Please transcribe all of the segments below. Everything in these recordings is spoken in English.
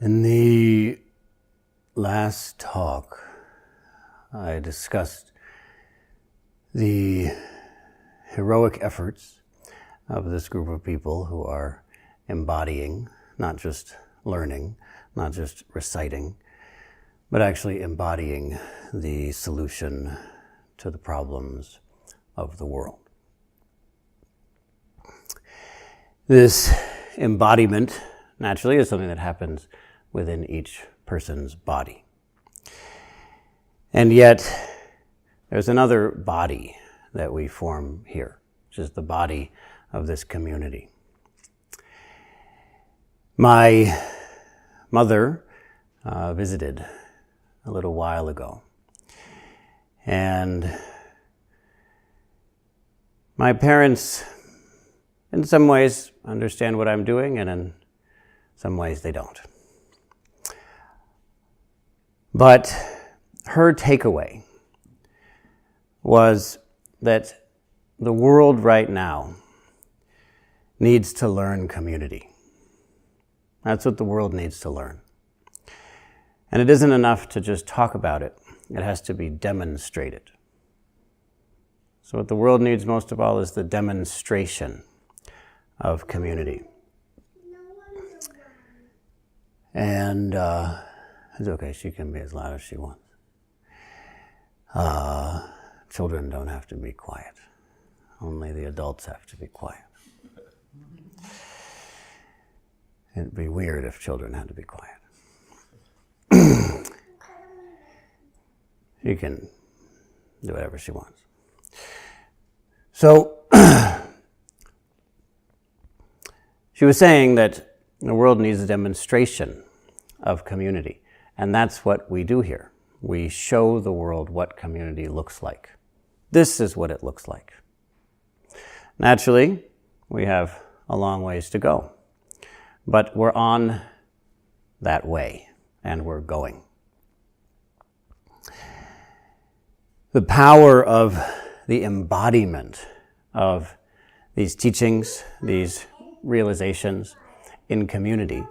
In the last talk, I discussed the heroic efforts of this group of people who are embodying, not just learning, not just reciting, but actually embodying the solution to the problems of the world. This embodiment, naturally, is something that happens within each person's body. And yet, there's another body that we form here, which is the body of this community. My mother visited a little while ago, and my parents, in some ways, understand what I'm doing, and in some ways they don't. But her takeaway was that the world right now needs to learn community. That's what the world needs to learn. And it isn't enough to just talk about it. It has to be demonstrated. So what the world needs most of all is the demonstration of community. And it's okay, she can be as loud as she wants. Children don't have to be quiet. Only the adults have to be quiet. It'd be weird if children had to be quiet. She can do whatever she wants. So, she was saying that the world needs a demonstration of community. And that's what we do here. We show the world what community looks like. This is what it looks like. Naturally, we have a long ways to go. But we're on that way, and we're going. The power of the embodiment of these teachings, these realizations in community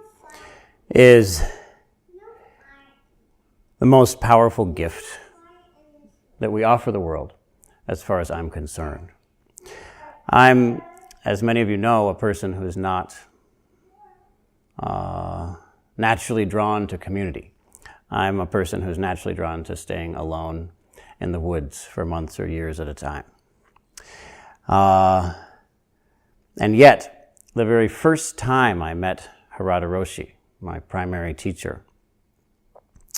is the most powerful gift that we offer the world, as far as I'm concerned. I'm, as many of you know, a person who's not naturally drawn to community. I'm a person who's naturally drawn to staying alone in the woods for months or years at a time. And yet, the very first time I met Harada Roshi, my primary teacher,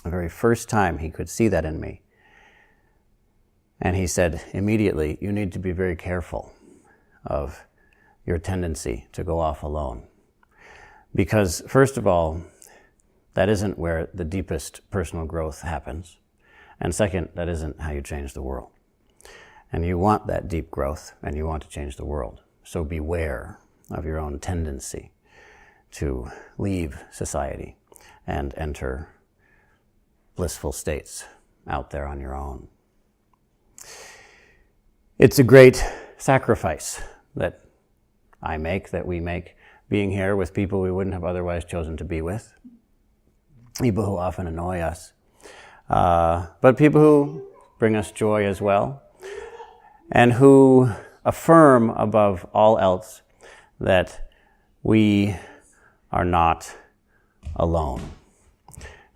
the very first time he could see that in me, and he said immediately, you need to be very careful of your tendency to go off alone. Because, first of all, that isn't where the deepest personal growth happens. And second, that isn't how you change the world. And you want that deep growth, and you want to change the world. So beware of your own tendency to leave society and enter blissful states out there on your own. It's a great sacrifice that I make, that we make, being here with people we wouldn't have otherwise chosen to be with, people who often annoy us, but people who bring us joy as well, and who affirm above all else that we are not alone.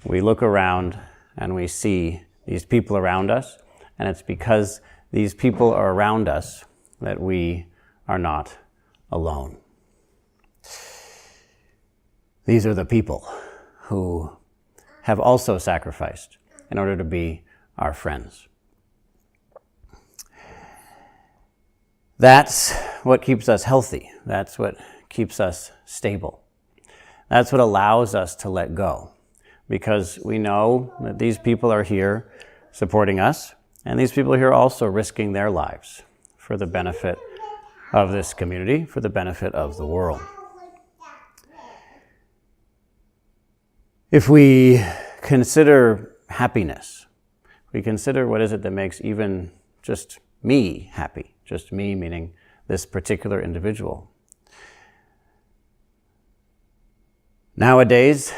We look around and we see these people around us, and it's because these people are around us that we are not alone. These are the people who have also sacrificed in order to be our friends. That's what keeps us healthy. That's what keeps us stable. That's what allows us to let go. Because we know that these people are here supporting us, and these people are here also risking their lives for the benefit of this community, for the benefit of the world. If we consider happiness, we consider what is it that makes even just me happy, just me meaning this particular individual. Nowadays,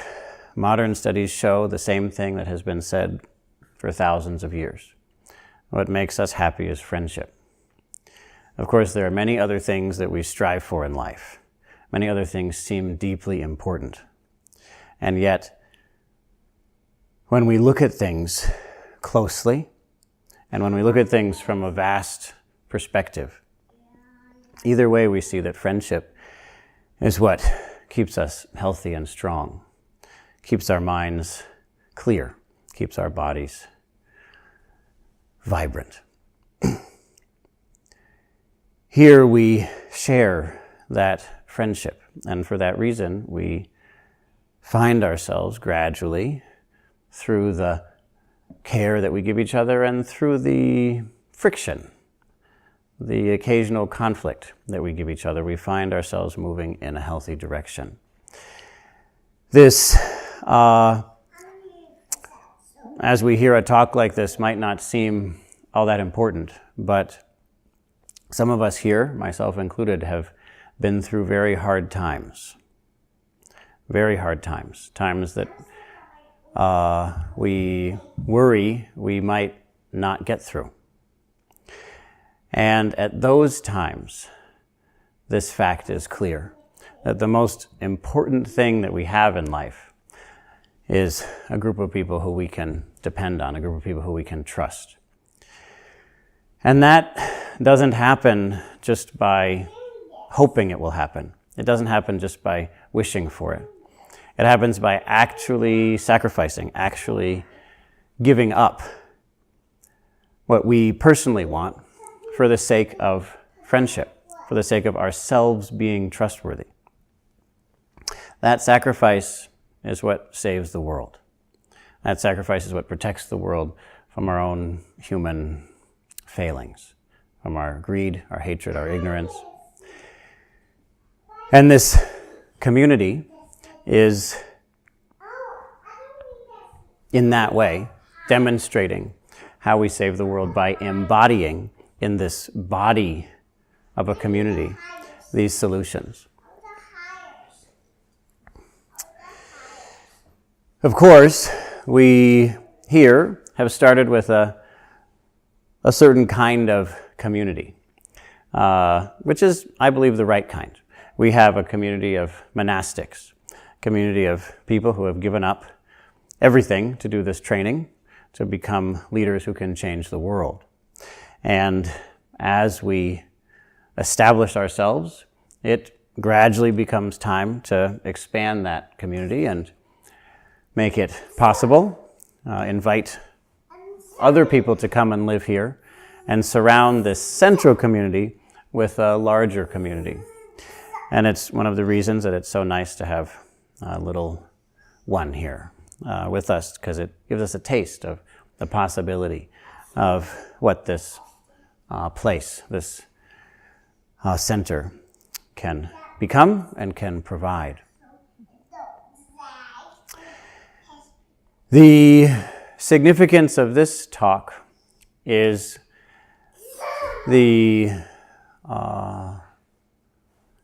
modern studies show the same thing that has been said for thousands of years. What makes us happy is friendship. Of course, there are many other things that we strive for in life. Many other things seem deeply important. And yet, when we look at things closely, and when we look at things from a vast perspective, either way we see that friendship is what keeps us healthy and strong, keeps our minds clear, keeps our bodies vibrant. Here we share that friendship, and for that reason we find ourselves gradually, through the care that we give each other and through the friction, the occasional conflict that we give each other, we find ourselves moving in a healthy direction. This, as we hear a talk like this, might not seem all that important, but some of us here, myself included, have been through very hard times. Very hard times. Times that we worry we might not get through. And at those times, this fact is clear, that the most important thing that we have in life is a group of people who we can depend on, a group of people who we can trust. And that doesn't happen just by hoping it will happen. It doesn't happen just by wishing for it. It happens by actually sacrificing, actually giving up what we personally want for the sake of friendship, for the sake of ourselves being trustworthy. That sacrifice is what saves the world. That sacrifice is what protects the world from our own human failings, from our greed, our hatred, our ignorance. And this community is, in that way, demonstrating how we save the world by embodying in this body of a community these solutions. Of course, we here have started with a certain kind of community, which is, I believe, the right kind. We have a community of monastics, a community of people who have given up everything to do this training, to become leaders who can change the world. And as we establish ourselves, it gradually becomes time to expand that community and make it possible, invite other people to come and live here, and surround this central community with a larger community. And it's one of the reasons that it's so nice to have a little one here with us, because it gives us a taste of the possibility of what this place, this center can become and can provide. The significance of this talk is the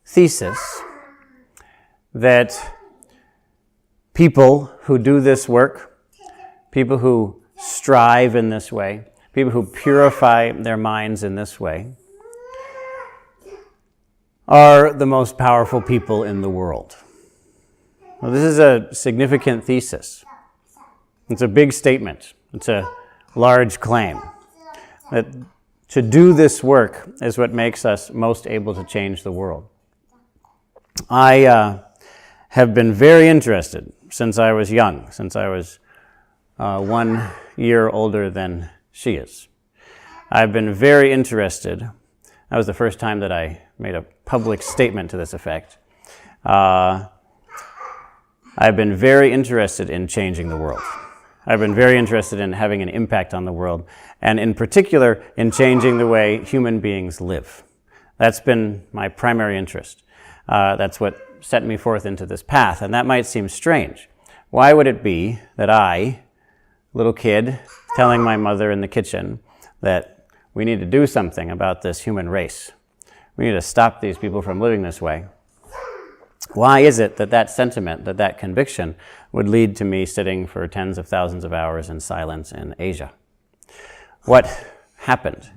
thesis that people who do this work, people who strive in this way, people who purify their minds in this way, are the most powerful people in the world. Well, this is a significant thesis. It's a big statement. It's a large claim. That to do this work is what makes us most able to change the world. I have been very interested since I was young, since I was 1 year older than she is. I've been very interested. That was the first time that I made a public statement to this effect. I've been very interested in changing the world. I've been very interested in having an impact on the world, and in particular in changing the way human beings live. That's been my primary interest. That's what set me forth into this path, and that might seem strange. Why would it be that I, little kid, telling my mother in the kitchen that we need to do something about this human race, we need to stop these people from living this way, Why is it that that sentiment, that conviction, would lead to me sitting for tens of thousands of hours in silence in Asia? What happened?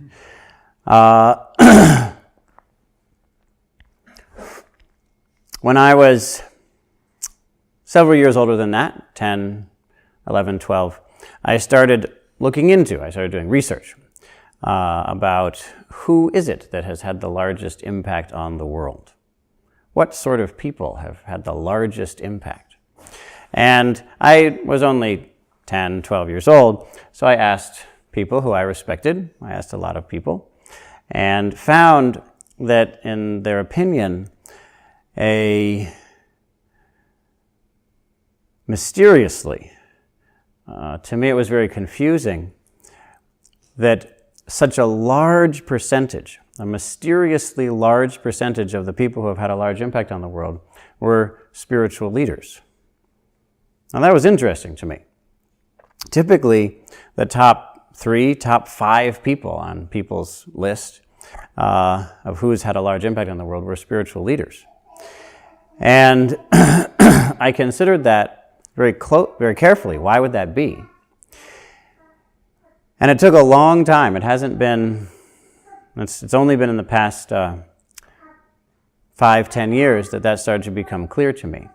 When I was several years older than that, 10, 11, 12, I started doing research about who is it that has had the largest impact on the world. What sort of people have had the largest impact? And I was only 10, 12 years old, so I asked people who I respected. I asked a lot of people, and found that in their opinion, mysteriously, to me it was very confusing, that such a large percentage, a mysteriously large percentage of the people who have had a large impact on the world were spiritual leaders. Now that was interesting to me. Typically, the top 3, top 5 people on people's list of who's had a large impact on the world were spiritual leaders. And I considered that very carefully. Why would that be? And it took a long time. It's only been in the past 5, 10 years that started to become clear to me.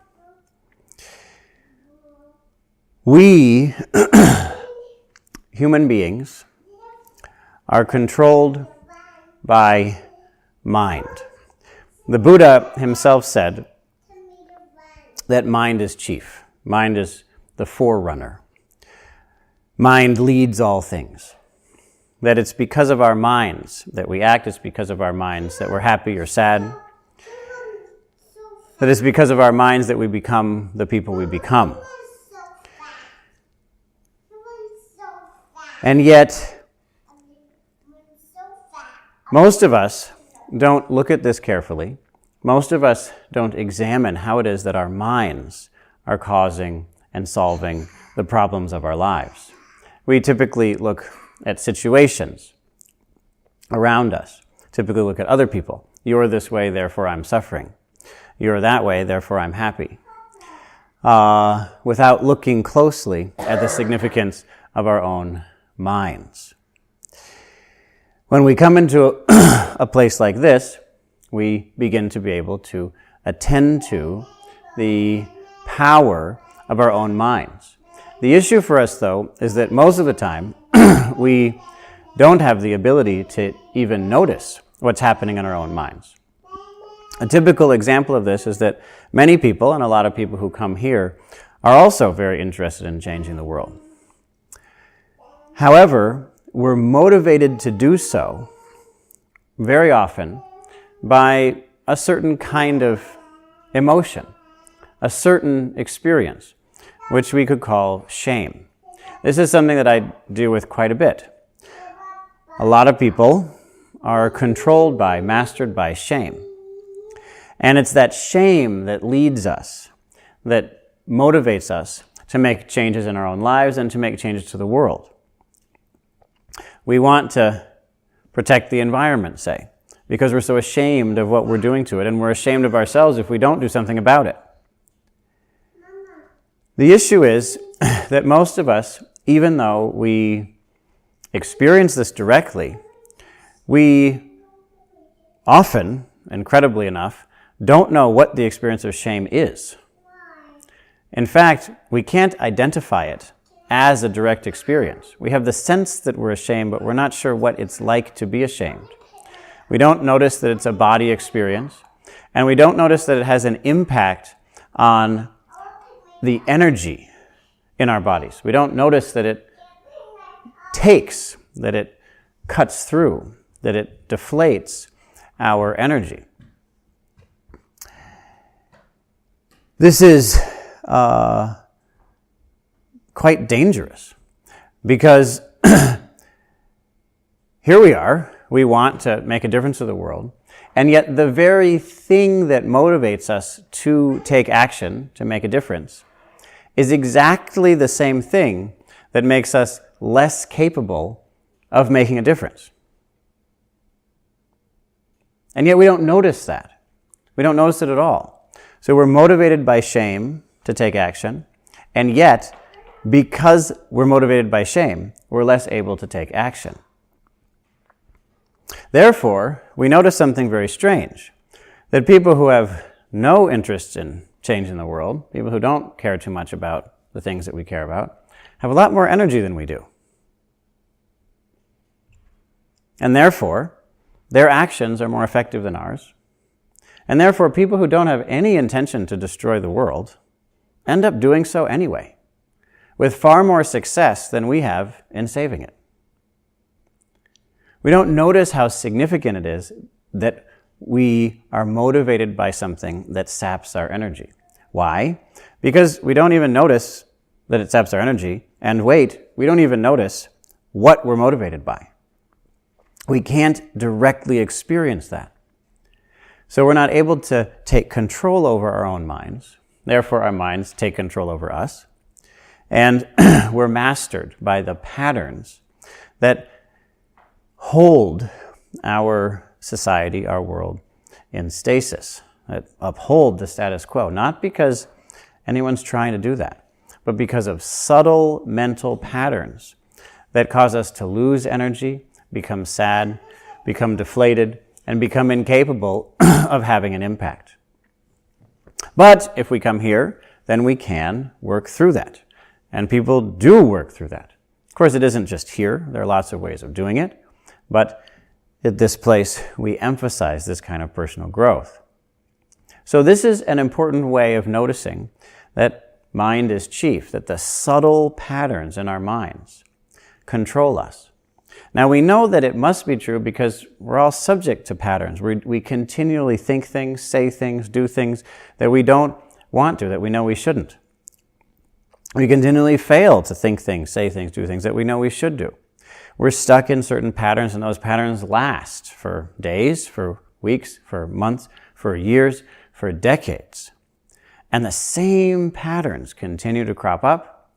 We, human beings, are controlled by mind. The Buddha himself said that mind is chief. Mind is the forerunner. Mind leads all things. That it's because of our minds that we act. It's because of our minds that we're happy or sad. That it's because of our minds that we become the people we become. And yet, most of us don't look at this carefully. Most of us don't examine how it is that our minds are causing and solving the problems of our lives. We typically look at situations around us, typically look at other people. You're this way, therefore I'm suffering. You're that way, therefore I'm happy. Without looking closely at the significance of our own minds. When we come into a place like this, we begin to be able to attend to the power of our own minds. The issue for us, though, is that most of the time we don't have the ability to even notice what's happening in our own minds. A typical example of this is that many people, and a lot of people who come here, are also very interested in changing the world. However, we're motivated to do so very often by a certain kind of emotion, a certain experience, which we could call shame. This is something that I deal with quite a bit. A lot of people are controlled by, mastered by shame. And it's that shame that leads us, that motivates us to make changes in our own lives and to make changes to the world. We want to protect the environment, say, because we're so ashamed of what we're doing to it, and we're ashamed of ourselves if we don't do something about it. The issue is that most of us, even though we experience this directly, we often, incredibly enough, don't know what the experience of shame is. In fact, we can't identify it as a direct experience. We have the sense that we're ashamed, but we're not sure what it's like to be ashamed. We don't notice that it's a body experience, and we don't notice that it has an impact on the energy in our bodies. We don't notice that it takes, that it cuts through, that it deflates our energy. This is quite dangerous because here we are, we want to make a difference to the world, and yet the very thing that motivates us to take action, to make a difference, is exactly the same thing that makes us less capable of making a difference. And yet we don't notice that. We don't notice it at all. So we're motivated by shame to take action, and yet, because we're motivated by shame, we're less able to take action. Therefore, we notice something very strange, that people who have no interest in changing the world, people who don't care too much about the things that we care about, have a lot more energy than we do. And therefore, their actions are more effective than ours. And therefore, people who don't have any intention to destroy the world end up doing so anyway, with far more success than we have in saving it. We don't notice how significant it is that we are motivated by something that saps our energy. Why? Because we don't even notice that it saps our energy, and wait, we don't even notice what we're motivated by. We can't directly experience that. So we're not able to take control over our own minds. Therefore, our minds take control over us. And we're mastered by the patterns that hold our society, our world, in stasis, that uphold the status quo, not because anyone's trying to do that, but because of subtle mental patterns that cause us to lose energy, become sad, become deflated, and become incapable of having an impact. But if we come here, then we can work through that. And people do work through that. Of course, it isn't just here. There are lots of ways of doing it. But at this place, we emphasize this kind of personal growth. So this is an important way of noticing that mind is chief, that the subtle patterns in our minds control us. Now, we know that it must be true because we're all subject to patterns. We continually think things, say things, do things that we don't want to, that we know we shouldn't. We continually fail to think things, say things, do things that we know we should do. We're stuck in certain patterns, and those patterns last for days, for weeks, for months, for years, for decades. And the same patterns continue to crop up.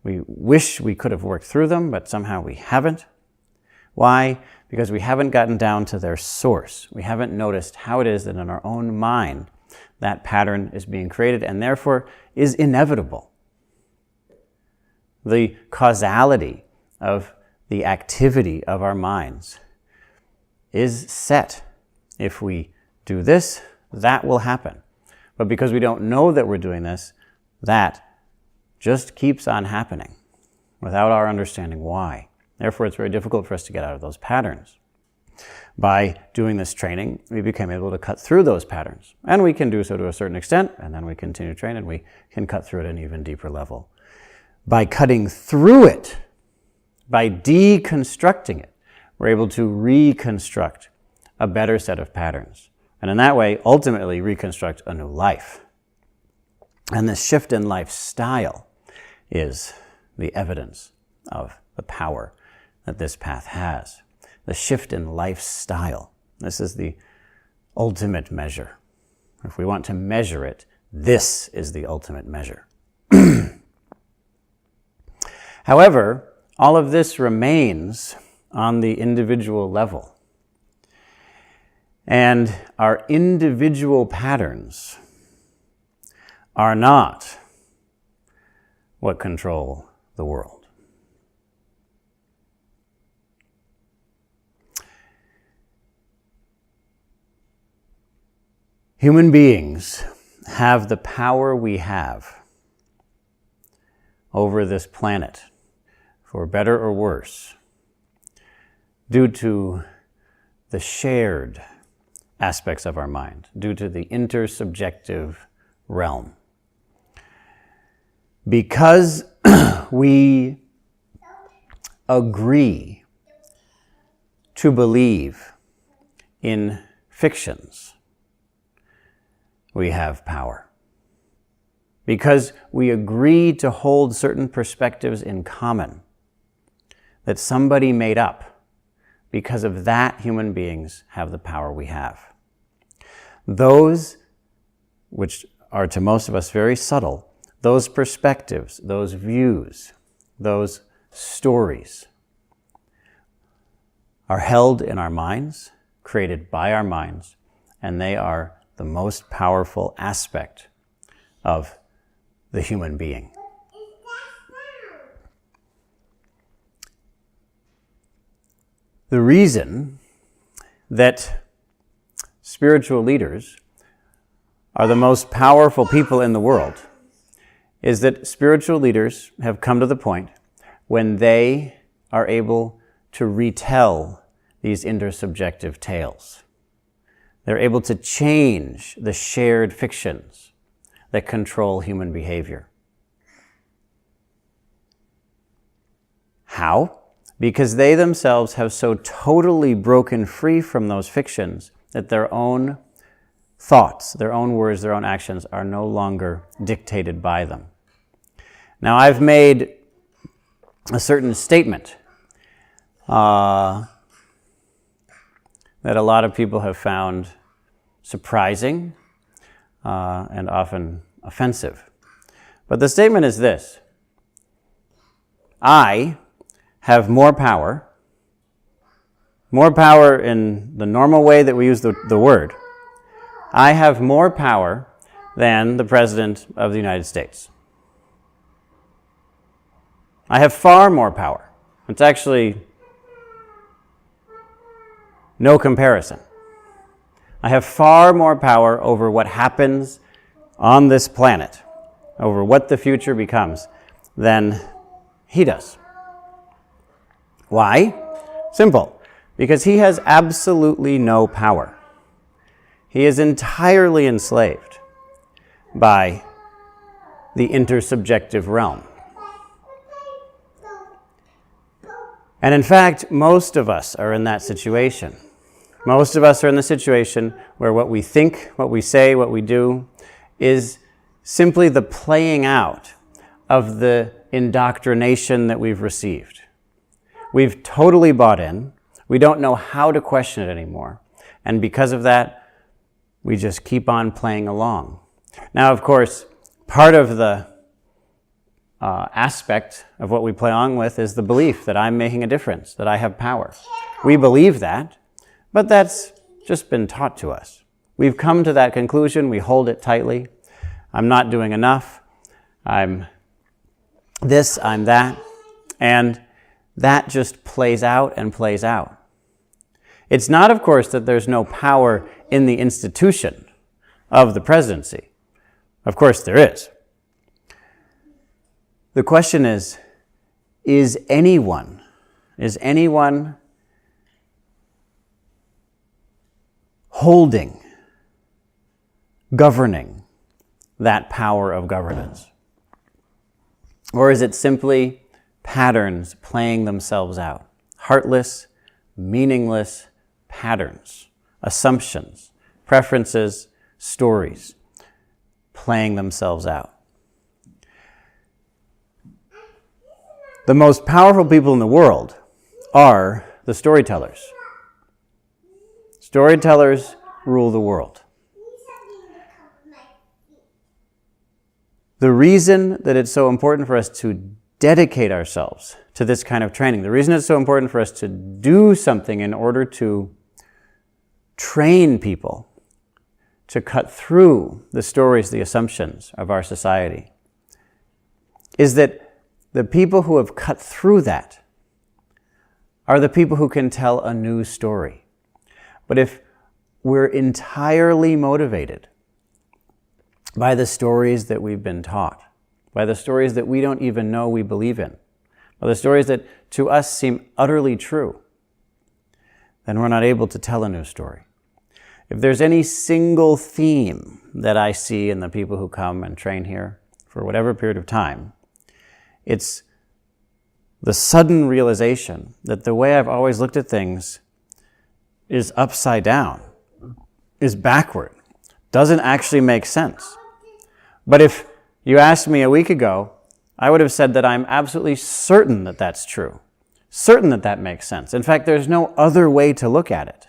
We wish we could have worked through them, but somehow we haven't. Why? Because we haven't gotten down to their source. We haven't noticed how it is that in our own mind that pattern is being created and therefore is inevitable. The causality of the activity of our minds is set. If we do this, that will happen. But because we don't know that we're doing this, that just keeps on happening without our understanding why. Therefore, it's very difficult for us to get out of those patterns. By doing this training, we become able to cut through those patterns. And we can do so to a certain extent, and then we continue to train, and we can cut through it at an even deeper level. By cutting through it, by deconstructing it, we're able to reconstruct a better set of patterns. And in that way, ultimately reconstruct a new life. And this shift in lifestyle is the evidence of the power that this path has. The shift in lifestyle. This is the ultimate measure. If we want to measure it, this is the ultimate measure. However, all of this remains on the individual level. And our individual patterns are not what control the world. Human beings have the power we have over this planet, for better or worse, due to the shared aspects of our mind, due to the intersubjective realm. Because we agree to believe in fictions, we have power. Because we agree to hold certain perspectives in common that somebody made up, because of that, human beings have the power we have. Those, which are to most of us very subtle, those perspectives, those views, those stories, are held in our minds, created by our minds, and they are the most powerful aspect of the human being. The reason that spiritual leaders are the most powerful people in the world is that spiritual leaders have come to the point when they are able to retell these intersubjective tales. They're able to change the shared fictions that control human behavior. How? Because they themselves have so totally broken free from those fictions that their own thoughts, their own words, their own actions are no longer dictated by them. Now, I've made a certain statement that a lot of people have found surprising and often offensive. But the statement is this: I have more power in the normal way that we use the word. I have more power than the President of the United States. I have far more power. It's actually no comparison. I have far more power over what happens on this planet, over what the future becomes, than he does. Why? Simple. Because he has absolutely no power. He is entirely enslaved by the intersubjective realm. And in fact, most of us are in that situation. Most of us are in the situation where what we think, what we say, what we do is simply the playing out of the indoctrination that we've received. We've totally bought in. We don't know how to question it anymore. And because of that, we just keep on playing along. Now, of course, part of the aspect of what we play along with is the belief that I'm making a difference, that I have power. We believe that, but that's just been taught to us. We've come to that conclusion. We hold it tightly. I'm not doing enough. I'm this, I'm that. And that just plays out and plays out. It's not, of course, that there's no power in the institution of the presidency. Of course there is. The question is anyone holding, governing that power of governance? Or is it simply patterns playing themselves out? Heartless, meaningless patterns, assumptions, preferences, stories playing themselves out. The most powerful people in the world are the storytellers. Storytellers rule the world. The reason that it's so important for us to dedicate ourselves to this kind of training, the reason it's so important for us to do something in order to train people to cut through the stories, the assumptions of our society, is that the people who have cut through that are the people who can tell a new story. But if we're entirely motivated by the stories that we've been taught, by the stories that we don't even know we believe in, by the stories that to us seem utterly true, then we're not able to tell a new story. If there's any single theme that I see in the people who come and train here for whatever period of time, it's the sudden realization that the way I've always looked at things is upside down, is backward, doesn't actually make sense. But if you asked me a week ago, I would have said that I'm absolutely certain that that's true, certain that that makes sense. In fact, there's no other way to look at it.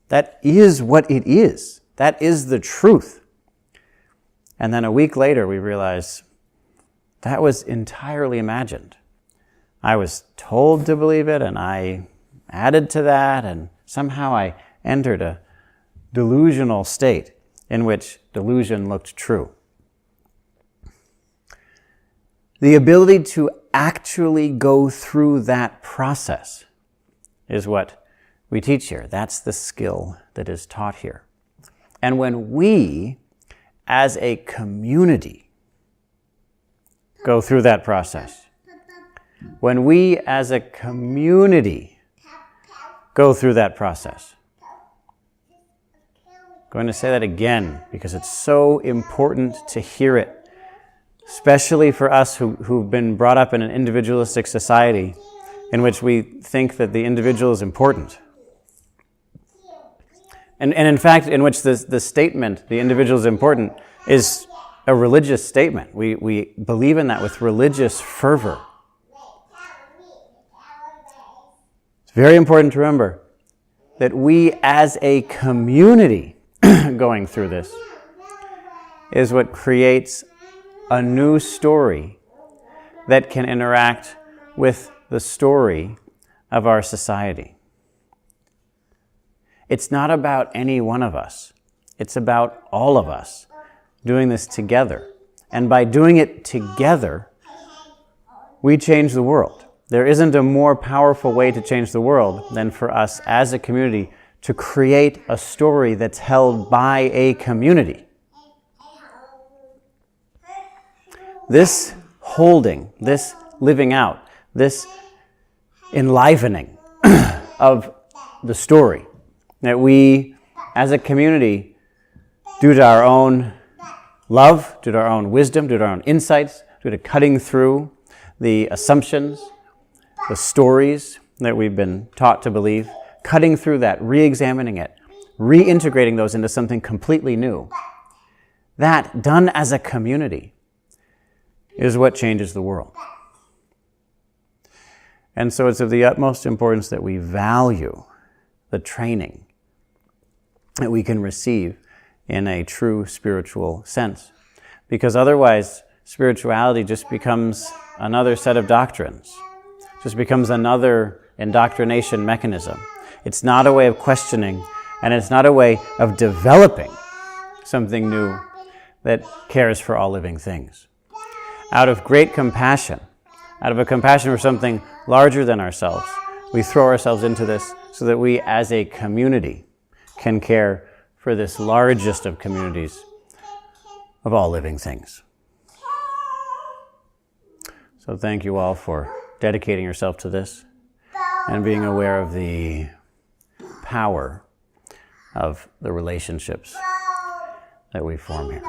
That is what it is. That is the truth. And then a week later, we realize that was entirely imagined. I was told to believe it, and I added to that, and somehow I entered a delusional state in which delusion looked true. The ability to actually go through that process is what we teach here. That's the skill that is taught here. And when we, as a community, go through that process, when we, as a community, go through that process, I'm going to say that again because it's so important to hear it, especially for us who've been brought up in an individualistic society in which we think that the individual is important. And in fact, in which the statement, the individual is important, is a religious statement. We believe in that with religious fervor. It's very important to remember that we as a community going through this is what creates a new story that can interact with the story of our society. It's not about any one of us. It's about all of us doing this together. And by doing it together, we change the world. There isn't a more powerful way to change the world than for us as a community to create a story that's held by a community. This holding, this living out, this enlivening of the story that we, as a community, due to our own love, due to our own wisdom, due to our own insights, due to cutting through the assumptions, the stories that we've been taught to believe, cutting through that, re-examining it, reintegrating those into something completely new. That, done as a community, is what changes the world. And so it's of the utmost importance that we value the training that we can receive in a true spiritual sense. Because otherwise, spirituality just becomes another set of doctrines, just becomes another indoctrination mechanism. It's not a way of questioning, and it's not a way of developing something new that cares for all living things. Out of great compassion, out of a compassion for something larger than ourselves, we throw ourselves into this so that we as a community can care for this largest of communities of all living things. So thank you all for dedicating yourself to this and being aware of the power of the relationships that we form here.